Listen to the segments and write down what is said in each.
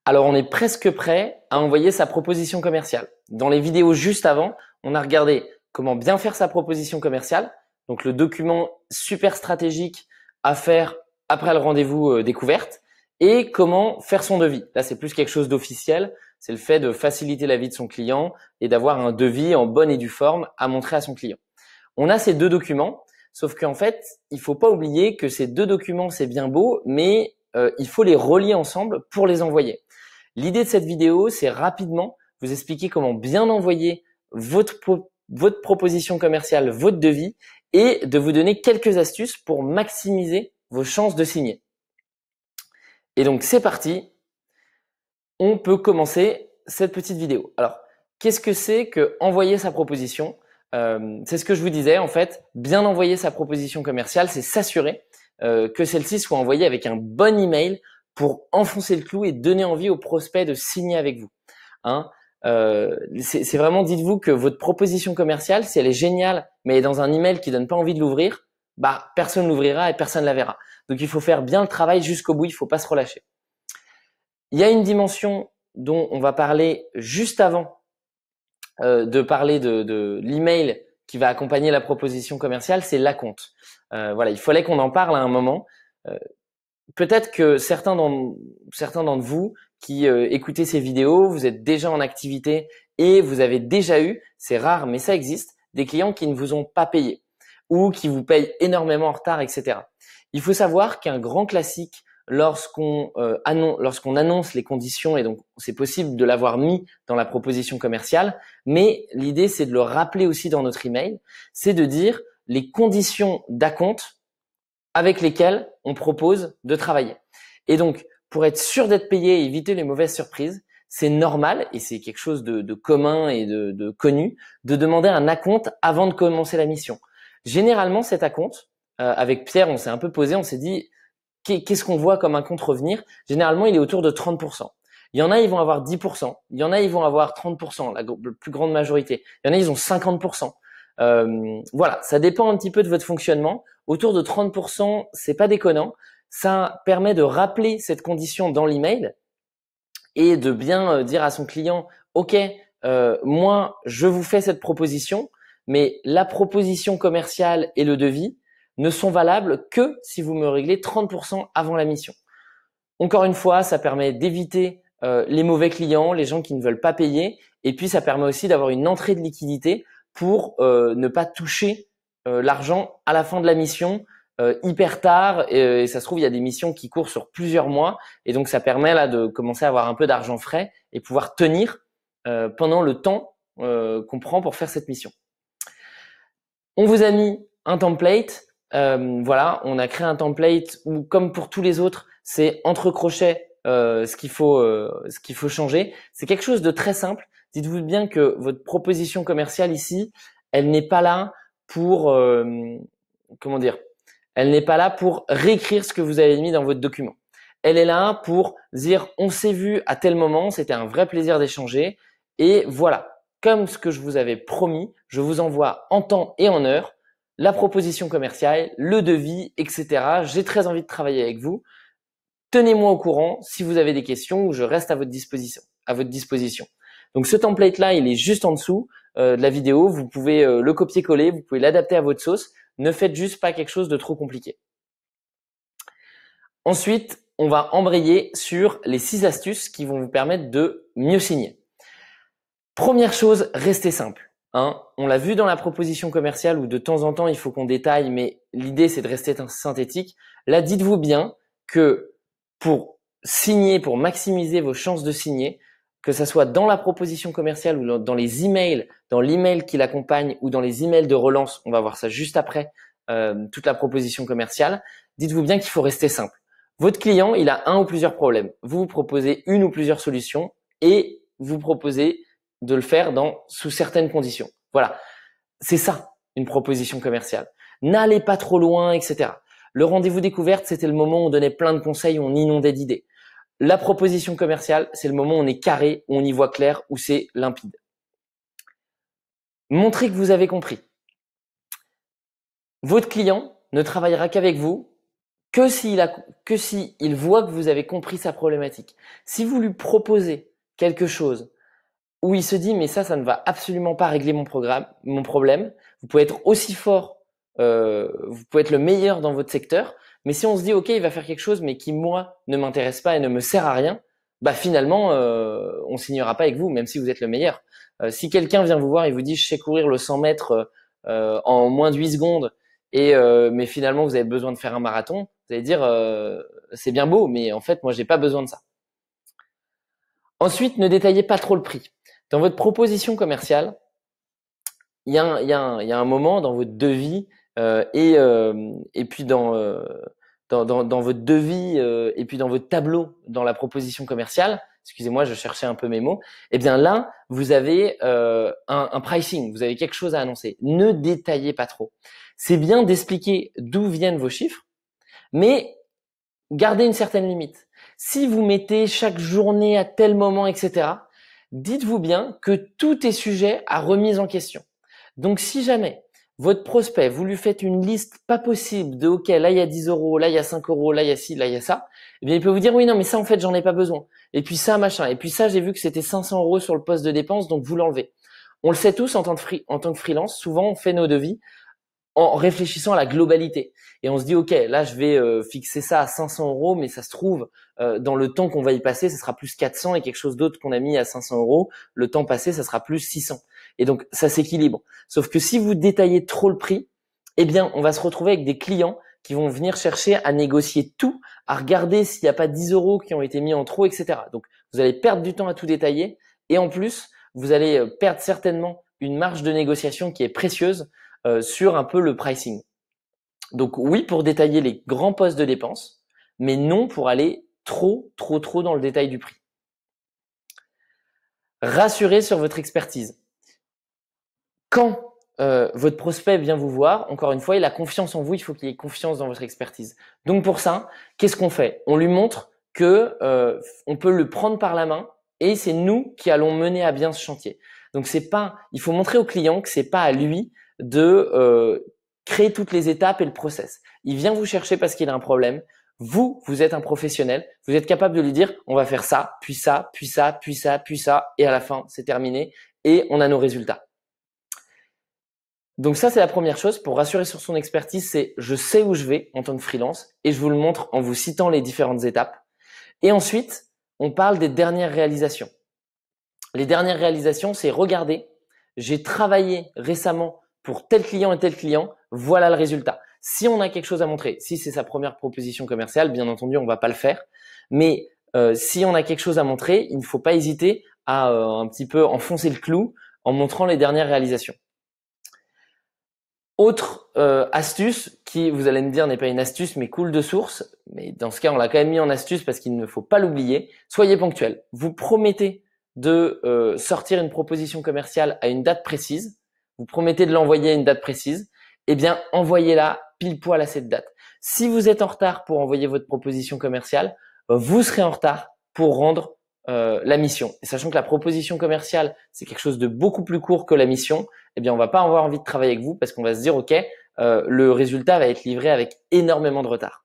Alors, on est presque prêt à envoyer sa proposition commerciale. Dans les vidéos juste avant, on a regardé comment bien faire sa proposition commerciale, donc le document super stratégique à faire après le rendez-vous découverte, et comment faire son devis. Là, c'est plus quelque chose d'officiel, c'est le fait de faciliter la vie de son client et d'avoir un devis en bonne et due forme à montrer à son client. On a ces deux documents, sauf qu'en fait, il faut pas oublier que ces deux documents, c'est bien beau, mais il faut les relier ensemble pour les envoyer. L'idée de cette vidéo, c'est rapidement vous expliquer comment bien envoyer votre proposition commerciale, votre devis, et de vous donner quelques astuces pour maximiser vos chances de signer. Et donc, c'est parti. On peut commencer cette petite vidéo. Alors, qu'est-ce que c'est que envoyer sa proposition ? C'est ce que je vous disais, en fait, bien envoyer sa proposition commerciale, c'est s'assurer que celle-ci soit envoyée avec un bon email pour enfoncer le clou et donner envie aux prospects de signer avec vous. Hein, c'est vraiment, dites-vous que votre proposition commerciale, si elle est géniale, mais elle est dans un email qui donne pas envie de l'ouvrir, bah personne l'ouvrira et personne la verra. Donc il faut faire bien le travail jusqu'au bout, il faut pas se relâcher. Il y a une dimension dont on va parler juste avant de parler de l'email qui va accompagner la proposition commerciale, c'est l'acompte. Voilà, il fallait qu'on en parle à un moment. Peut-être que certains d'entre vous qui écoutez ces vidéos, vous êtes déjà en activité et vous avez déjà eu, c'est rare mais ça existe, des clients qui ne vous ont pas payé ou qui vous payent énormément en retard, etc. Il faut savoir qu'un grand classique lorsqu'on annonce les conditions, et donc c'est possible de l'avoir mis dans la proposition commerciale, mais l'idée c'est de le rappeler aussi dans notre email, c'est de dire les conditions d'acompte avec lesquelles on propose de travailler. Et donc, pour être sûr d'être payé et éviter les mauvaises surprises, c'est normal, et c'est quelque chose de commun et de connu, de demander un acompte avant de commencer la mission. Généralement, cet acompte, avec Pierre, on s'est un peu posé, on s'est dit, qu'est-ce qu'on voit comme acompte revenir ? Généralement, il est autour de 30%. Il y en a, ils vont avoir 10%. Il y en a, ils vont avoir 30%, la plus grande majorité. Il y en a, ils ont 50%. Voilà, ça dépend un petit peu de votre fonctionnement. Autour de 30%, c'est pas déconnant. Ça permet de rappeler cette condition dans l'email et de bien dire à son client, OK, moi, je vous fais cette proposition, mais la proposition commerciale et le devis ne sont valables que si vous me réglez 30% avant la mission. Encore une fois, ça permet d'éviter les mauvais clients, les gens qui ne veulent pas payer, et puis ça permet aussi d'avoir une entrée de liquidité pour ne pas toucher l'argent à la fin de la mission hyper tard, et ça se trouve il y a des missions qui courent sur plusieurs mois, et donc ça permet là de commencer à avoir un peu d'argent frais et pouvoir tenir pendant le temps qu'on prend pour faire cette mission. On vous a mis un template. Voilà, on a créé un template où, comme pour tous les autres, c'est entre crochets ce qu'il faut changer. C'est quelque chose de très simple. Dites-vous bien que votre proposition commerciale ici, elle n'est pas là pour comment dire, elle n'est pas là pour réécrire ce que vous avez mis dans votre document. Elle est là pour dire on s'est vu à tel moment, c'était un vrai plaisir d'échanger et voilà. Comme ce que je vous avais promis, je vous envoie en temps et en heure la proposition commerciale, le devis, etc. J'ai très envie de travailler avec vous. Tenez-moi au courant si vous avez des questions ou je reste à votre disposition. Donc ce template-là, il est juste en dessous de la vidéo. Vous pouvez le copier-coller, vous pouvez l'adapter à votre sauce. Ne faites juste pas quelque chose de trop compliqué. Ensuite, on va embrayer sur les 6 astuces qui vont vous permettre de mieux signer. Première chose, restez simple. Hein, on l'a vu dans la proposition commerciale où de temps en temps, il faut qu'on détaille, mais l'idée, c'est de rester synthétique. Là, dites-vous bien que pour signer, pour maximiser vos chances de signer, que ça soit dans la proposition commerciale ou dans les emails, dans l'email qui l'accompagne ou dans les emails de relance, on va voir ça juste après toute la proposition commerciale, dites-vous bien qu'il faut rester simple. Votre client, il a un ou plusieurs problèmes. Vous proposez une ou plusieurs solutions et vous proposez de le faire sous certaines conditions. Voilà, c'est ça une proposition commerciale. N'allez pas trop loin, etc. Le rendez-vous découverte, c'était le moment où on donnait plein de conseils, où on inondait d'idées. La proposition commerciale, c'est le moment où on est carré, où on y voit clair, où c'est limpide. Montrez que vous avez compris. Votre client ne travaillera qu'avec vous que s'il voit que vous avez compris sa problématique. Si vous lui proposez quelque chose où il se dit mais ça ne va absolument pas régler mon problème, vous pouvez être aussi fort, vous pouvez être le meilleur dans votre secteur, mais si on se dit ok il va faire quelque chose mais qui moi ne m'intéresse pas et ne me sert à rien, bah finalement on signera pas avec vous même si vous êtes le meilleur. Si quelqu'un vient vous voir et vous dit je sais courir le 100 mètres en moins de 8 secondes mais finalement vous avez besoin de faire un marathon, vous allez dire c'est bien beau mais en fait moi j'ai pas besoin de ça. Ensuite, ne détaillez pas trop le prix. Dans votre proposition commerciale, il y a un moment dans votre devis et puis dans votre devis et puis dans votre tableau dans la proposition commerciale. Excusez-moi, je cherchais un peu mes mots. Eh bien là, vous avez un pricing, vous avez quelque chose à annoncer. Ne détaillez pas trop. C'est bien d'expliquer d'où viennent vos chiffres, mais gardez une certaine limite. Si vous mettez chaque journée à tel moment, etc., dites-vous bien que tout est sujet à remise en question. Donc, si jamais votre prospect, vous lui faites une liste pas possible de OK, là il y a 10 euros, là il y a 5 euros, là il y a ci, là il y a ça, eh bien il peut vous dire oui, non, mais ça en fait j'en ai pas besoin. Et puis ça, machin. Et puis ça, j'ai vu que c'était 500 euros sur le poste de dépense, donc vous l'enlevez. On le sait tous en tant que freelance, souvent on fait nos devis en réfléchissant à la globalité. Et on se dit, OK, là, je vais fixer ça à 500 euros, mais ça se trouve, dans le temps qu'on va y passer, ce sera plus 400 et quelque chose d'autre qu'on a mis à 500 euros, le temps passé, ça sera plus 600. Et donc, ça s'équilibre. Sauf que si vous détaillez trop le prix, eh bien, on va se retrouver avec des clients qui vont venir chercher à négocier tout, à regarder s'il n'y a pas 10 euros qui ont été mis en trop, etc. Donc, vous allez perdre du temps à tout détailler et en plus, vous allez perdre certainement une marge de négociation qui est précieuse sur un peu le pricing. Donc oui pour détailler les grands postes de dépenses, mais non pour aller trop dans le détail du prix. Rassurez sur votre expertise. Quand votre prospect vient vous voir, encore une fois, il a confiance en vous, il faut qu'il ait confiance dans votre expertise. Donc pour ça, qu'est-ce qu'on fait? On lui montre que on peut le prendre par la main et c'est nous qui allons mener à bien ce chantier. Donc il faut montrer au client que c'est pas à lui de créer toutes les étapes et le process. Il vient vous chercher parce qu'il a un problème. Vous êtes un professionnel. Vous êtes capable de lui dire, on va faire ça, puis ça, puis ça, puis ça, puis ça, et à la fin, c'est terminé et on a nos résultats. Donc ça, c'est la première chose. Pour rassurer sur son expertise, c'est je sais où je vais en tant que freelance et je vous le montre en vous citant les différentes étapes. Et ensuite, on parle des dernières réalisations. Les dernières réalisations, c'est regardez, j'ai travaillé récemment pour tel client et tel client, voilà le résultat. Si on a quelque chose à montrer, si c'est sa première proposition commerciale, bien entendu, on ne va pas le faire. Mais si on a quelque chose à montrer, il ne faut pas hésiter à un petit peu enfoncer le clou en montrant les dernières réalisations. Autre astuce qui, vous allez me dire, n'est pas une astuce mais coule de source, mais dans ce cas, on l'a quand même mis en astuce parce qu'il ne faut pas l'oublier. Soyez ponctuel. Vous promettez de sortir une proposition commerciale à une date précise. Vous promettez de l'envoyer à une date précise. Eh bien, envoyez-la pile poil à cette date. Si vous êtes en retard pour envoyer votre proposition commerciale, vous serez en retard pour rendre la mission. Et sachant que la proposition commerciale, c'est quelque chose de beaucoup plus court que la mission, eh bien, on va pas avoir envie de travailler avec vous parce qu'on va se dire, OK, le résultat va être livré avec énormément de retard.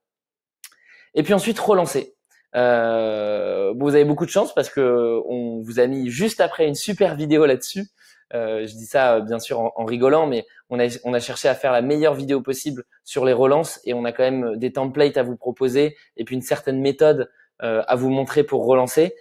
Et puis ensuite, relancer. Vous avez beaucoup de chance parce que on vous a mis juste après une super vidéo là-dessus. Je dis ça bien sûr en rigolant, mais on a cherché à faire la meilleure vidéo possible sur les relances et on a quand même des templates à vous proposer et puis une certaine méthode à vous montrer pour relancer.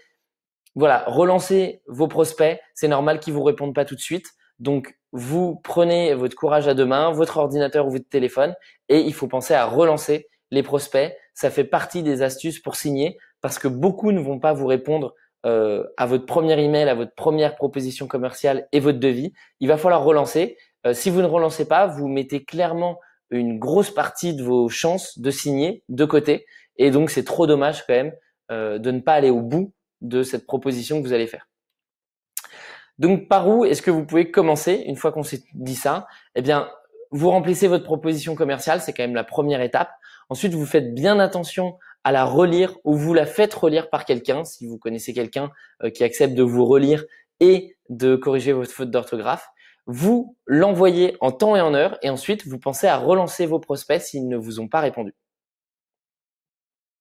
Voilà, relancez vos prospects. C'est normal qu'ils vous répondent pas tout de suite. Donc, vous prenez votre courage à deux mains, votre ordinateur ou votre téléphone et il faut penser à relancer les prospects. Ça fait partie des astuces pour signer parce que beaucoup ne vont pas vous répondre à votre premier email, à votre première proposition commerciale et votre devis. Il va falloir relancer. Si vous ne relancez pas, vous mettez clairement une grosse partie de vos chances de signer de côté et donc c'est trop dommage quand même de ne pas aller au bout de cette proposition que vous allez faire. Donc, par où est-ce que vous pouvez commencer une fois qu'on s'est dit ça? Eh bien, vous remplissez votre proposition commerciale, c'est quand même la première étape. Ensuite, vous faites bien attention à la relire ou vous la faites relire par quelqu'un, si vous connaissez quelqu'un qui accepte de vous relire et de corriger votre faute d'orthographe. Vous l'envoyez en temps et en heure et ensuite, vous pensez à relancer vos prospects s'ils ne vous ont pas répondu.